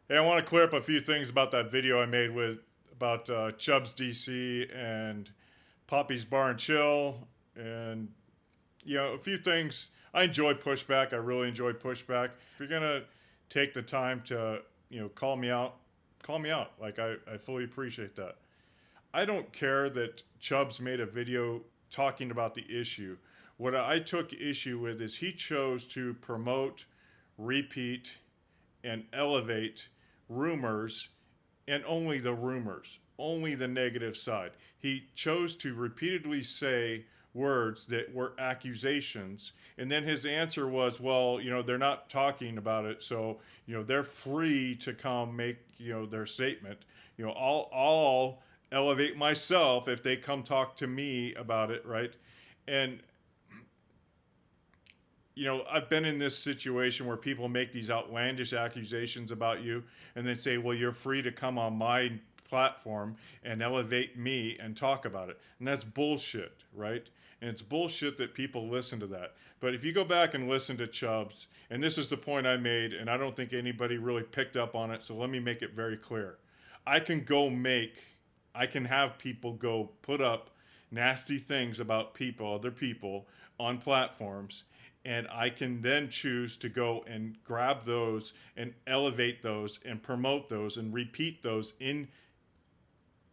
Hey, I want to clear up a few things about that video I made with about Chubbs DC and Poppy's Bar and Chill, and a few things. I enjoy pushback. I really enjoy pushback. If you're gonna take the time to call me out, call me out. Like I fully appreciate that. I don't care that Chubbs made a video talking about the issue. What I took issue with is he chose to promote, repeat, and elevate rumors, and only the rumors, only the negative side. He chose to repeatedly say words that were accusations, and then his answer was, well, they're not talking about it, so they're free to come make their statement. I'll elevate myself if they come talk to me about it, right? And I've been in this situation where people make these outlandish accusations about you and then say, well, you're free to come on my platform and elevate me and talk about it. And that's bullshit, right? And it's bullshit that people listen to that. But if you go back and listen to Chubbs, and this is the point I made, and I don't think anybody really picked up on it, so let me make it very clear. I can go make, I can have people go put up nasty things about people, other people, on platforms, and I can then choose to go and grab those and elevate those and promote those and repeat those in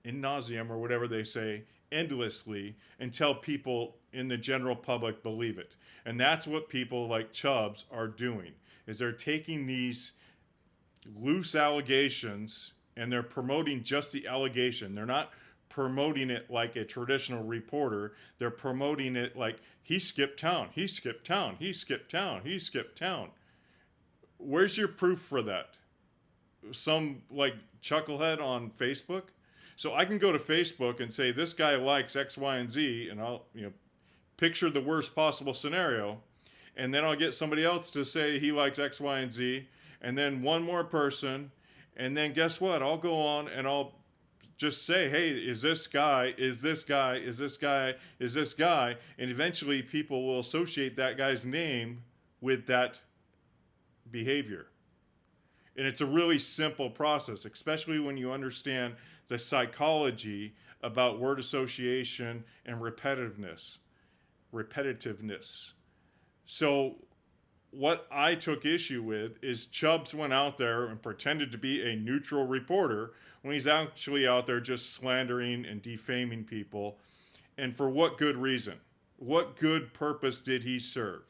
nauseum, or whatever they say, endlessly until people in the general public believe it. And that's what people like Chubbs are doing. Is they're taking these loose allegations and they're promoting just the allegation. They're not promoting it like a traditional reporter. They're promoting it like he skipped town, he skipped town, he skipped town, he skipped town. Where's your proof for that? Some like chucklehead on Facebook? So I can go to Facebook and say this guy likes X, Y, and Z, and I'll picture the worst possible scenario, and then I'll get somebody else to say he likes X, Y, and Z, and then one more person, and then guess what? I'll go on and I'll just say, hey, is this guy, is this guy, is this guy, is this guy? And eventually people will associate that guy's name with that behavior. And it's a really simple process, especially when you understand the psychology about word association and repetitiveness. Repetitiveness. So what I took issue with is Chubbs went out there and pretended to be a neutral reporter when he's actually out there just slandering and defaming people. And for what good reason? What good purpose did he serve?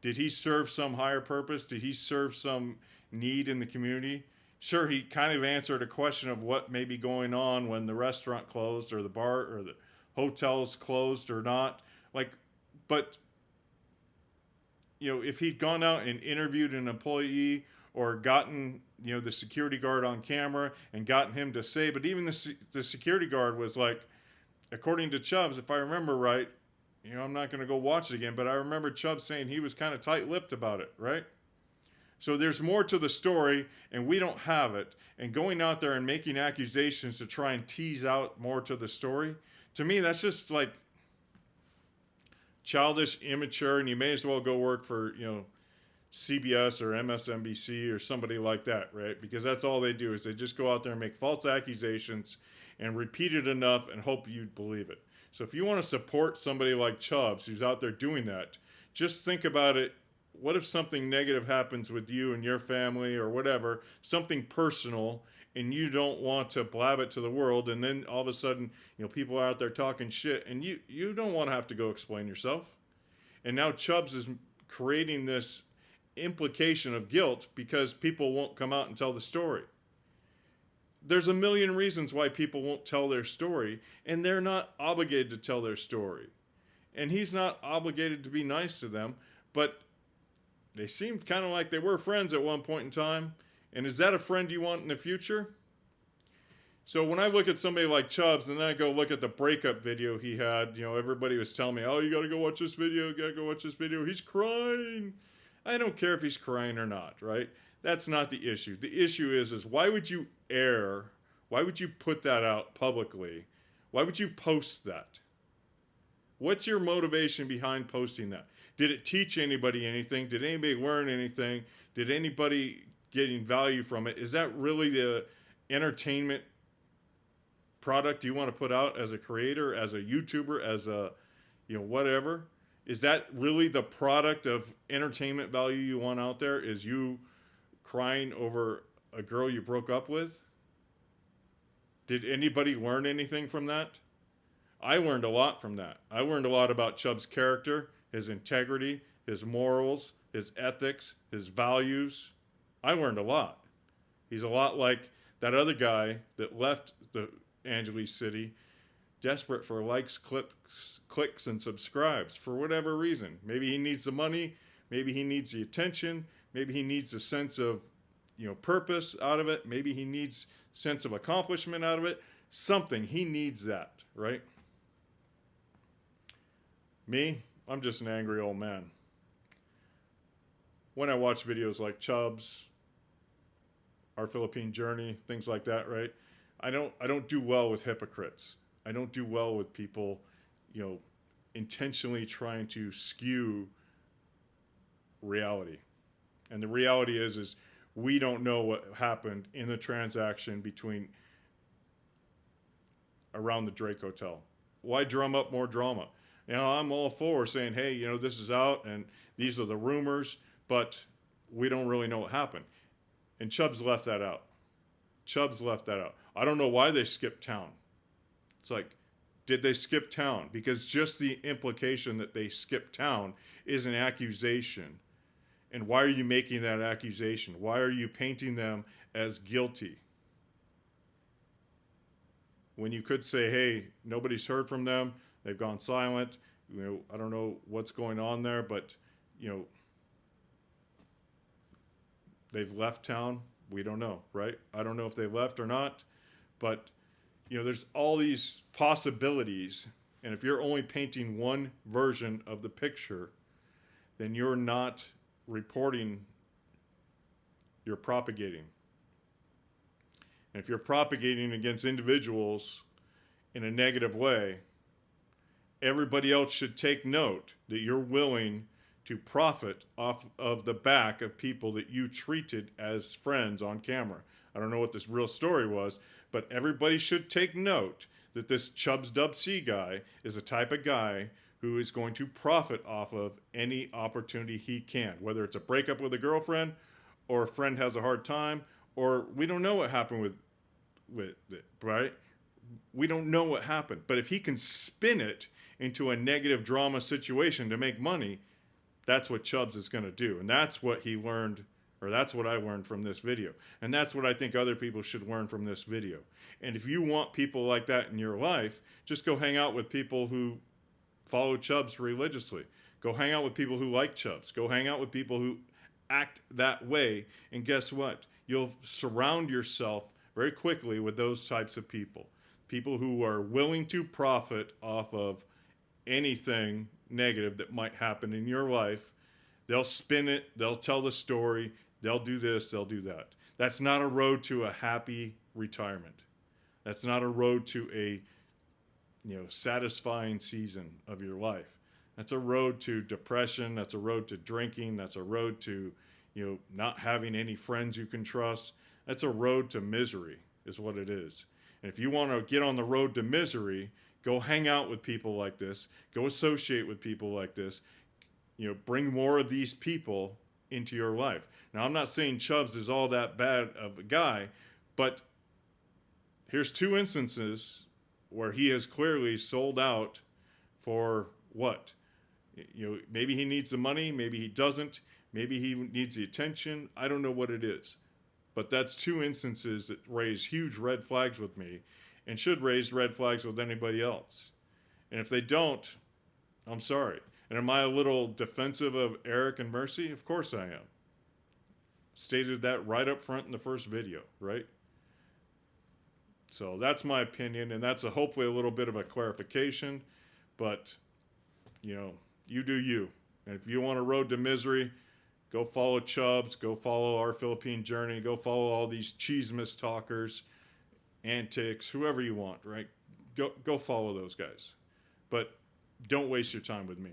Did he serve some higher purpose? Did he serve some need in the community? Sure, he kind of answered a question of what may be going on when the restaurant closed or the bar or the hotel's closed or not. Like, but if he'd gone out and interviewed an employee or gotten the security guard on camera and gotten him to say, but even the security guard was like, according to Chubbs, if I remember right, I'm not going to go watch it again, but I remember Chubbs saying he was kind of tight-lipped about it, right? So there's more to the story, and we don't have it. And going out there and making accusations to try and tease out more to the story, to me, that's just like childish, immature, and you may as well go work for, CBS or MSNBC or somebody like that, right? Because that's all they do is they just go out there and make false accusations and repeat it enough and hope you believe it. So if you want to support somebody like Chubbs who's out there doing that, just think about it. What if something negative happens with you and your family or whatever, something personal, and you don't want to blab it to the world, and then all of a sudden, people are out there talking shit, and you don't want to have to go explain yourself. And now Chubbs is creating this implication of guilt because people won't come out and tell the story. There's a million reasons why people won't tell their story, and they're not obligated to tell their story. And he's not obligated to be nice to them, but they seemed kind of like they were friends at one point in time. And is that a friend you want in the future? So when I look at somebody like Chubbs and then I go look at the breakup video he had, everybody was telling me, oh, you got to go watch this video, you got to go watch this video. He's crying. I don't care if he's crying or not, right? That's not the issue. The issue is why would you air, why would you put that out publicly? Why would you post that? What's your motivation behind posting that? Did it teach anybody anything? Did anybody learn anything? Did anybody getting value from it, is that really the entertainment product you want to put out as a creator, as a YouTuber, as a, whatever? Is that really the product of entertainment value you want out there? Is you crying over a girl you broke up with? Did anybody learn anything from that? I learned a lot from that. I learned a lot about Chubb's character, his integrity, his morals, his ethics, his values. I learned a lot. He's a lot like that other guy that left the Angeles City, desperate for likes, clicks, and subscribes for whatever reason. Maybe he needs the money. Maybe he needs the attention. Maybe he needs a sense of, purpose out of it. Maybe he needs sense of accomplishment out of it. Something. He needs that, right? Me, I'm just an angry old man. When I watch videos like Chubb's, Our Philippine Journey, things like that, right? I don't do well with hypocrites. I don't do well with people, intentionally trying to skew reality. And the reality is we don't know what happened in the transaction between around the Drake Hotel. Why drum up more drama? I'm all for saying, hey, this is out and these are the rumors, but we don't really know what happened. And Chubb's left that out. I don't know why they skipped town. It's like, did they skip town? Because just the implication that they skipped town is an accusation. And why are you making that accusation? Why are you painting them as guilty? When you could say, hey, nobody's heard from them. They've gone silent. I don't know what's going on there, but, they've left town. We don't know, right? I don't know if they left or not, but, there's all these possibilities. And if you're only painting one version of the picture, then you're not reporting, you're propagating. And if you're propagating against individuals in a negative way, everybody else should take note that you're willing to profit off of the back of people that you treated as friends on camera. I don't know what this real story was, but everybody should take note that this Chubb's Dub C guy is the type of guy who is going to profit off of any opportunity he can, whether it's a breakup with a girlfriend or a friend has a hard time, or we don't know what happened with it, right? We don't know what happened. But if he can spin it into a negative drama situation to make money, that's what Chubb's is going to do. And that's what he learned, or that's what I learned from this video. And that's what I think other people should learn from this video. And if you want people like that in your life, just go hang out with people who follow Chubb's religiously. Go hang out with people who like Chubb's. Go hang out with people who act that way. And guess what? You'll surround yourself very quickly with those types of people. People who are willing to profit off of anything negative that might happen in your life. They'll spin it, they'll tell the story, they'll do this, they'll do that. That's not a road to a happy retirement. That's not a road to a satisfying season of your life. That's a road to depression, that's a road to drinking, that's a road to not having any friends you can trust. That's a road to misery is what it is. And if you want to get on the road to misery, go hang out with people like this. Go associate with people like this. Bring more of these people into your life. Now, I'm not saying Chubb's is all that bad of a guy, but here's two instances where he has clearly sold out for what? Maybe he needs the money. Maybe he doesn't. Maybe he needs the attention. I don't know what it is. But that's two instances that raise huge red flags with me and should raise red flags with anybody else. And if they don't, I'm sorry. And am I a little defensive of Eric and Mercy? Of course I am. Stated that right up front in the first video, right? So that's my opinion, and that's hopefully a little bit of a clarification. But, you do you. And if you want a road to misery, go follow Chubb's, go follow Our Philippine Journey, go follow all these cheesemas talkers, Antics, whoever you want, right? Go follow those guys. But don't waste your time with me.